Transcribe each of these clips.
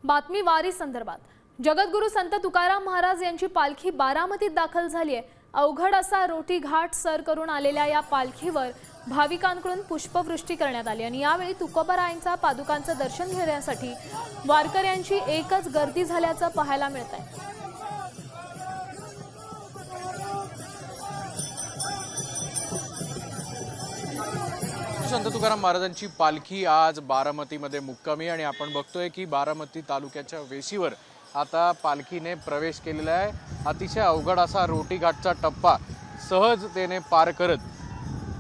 बातमी वारी संदर्भात। जगद्गुरू संत तुकाराम महाराज यांची पालखी बारामतीत दाखल झाली आहे। अवघड असा रोटी घाट सर करून आलेल्या या पालखीवर भाविकांकडून पुष्पवृष्टी करण्यात आली आणि यावेळी तुकोबारायांच्या पादुकांचं दर्शन घेण्यासाठी वारकऱ्यांची एकच गर्दी झाल्याचं पाहायला मिळत आहे। संत तुकाराम महाराजांची पालखी आज बारामतीमध्ये मुक्कामी आणि आपण बघतोय की बारामती तालुक्याच्या वेशीवर आता पालखीने प्रवेश केलेला आहे। अतिशय अवघड असा रोटी घाटचा टप्पा सहजतेने पार करत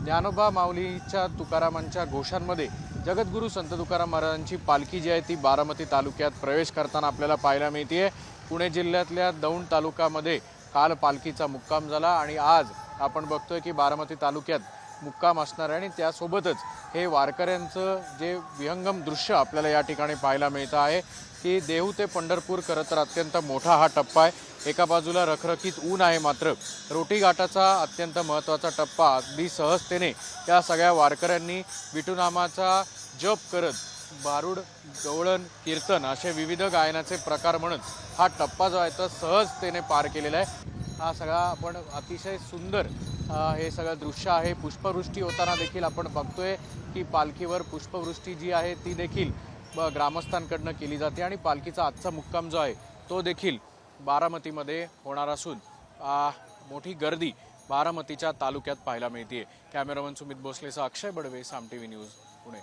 ज्ञानोबा माऊलीच्या तुकारामांच्या घोषांमध्ये जगद्गुरू संत तुकाराम महाराजांची पालखी जी आहे ती बारामती तालुक्यात प्रवेश करताना आपल्याला पाहायला मिळते। पुणे जिल्ह्यातल्या दौंड तालुक्यामध्ये काल पालखीचा मुक्काम झाला आणि आज आपण बघतोय की बारामती तालुक्यात मुक्काम असणार आहे आणि त्यासोबतच हे वारकऱ्यांचं जे विहंगम दृश्य आपल्याला या ठिकाणी पाहायला मिळतं आहे की देहू ते पंढरपूर खरं तर अत्यंत मोठा हा टप्पा आहे। एका बाजूला रखरखीत ऊन आहे, मात्र रोटी घाटाचा अत्यंत महत्त्वाचा टप्पा अगदी सहजतेने या सगळ्या वारकऱ्यांनी विठुनामाचा जप करत भारुड, गवळण, कीर्तन असे विविध गायनाचे प्रकार म्हणत हा टप्पा जो आहे तो सहजतेने पार केलेला आहे। हा सगळा आपण अतिशय सुंदर हे सगळं दृश्य आहे। पुष्पवृष्टी होताना देखील आपण बघतोय की पालखीवर पुष्पवृष्टी जी आहे ती देखील ग्रामस्थांकडनं केली जाते आणि पालखीचा आजचा मुक्काम जो आहे तो देखील बारामतीमध्ये होणार असून मोठी गर्दी बारामतीच्या तालुक्यात पाहायला मिळते। कॅमेरामन सुमित भोसलेसह अक्षय बडवे, साम टीव्ही न्यूज, पुणे।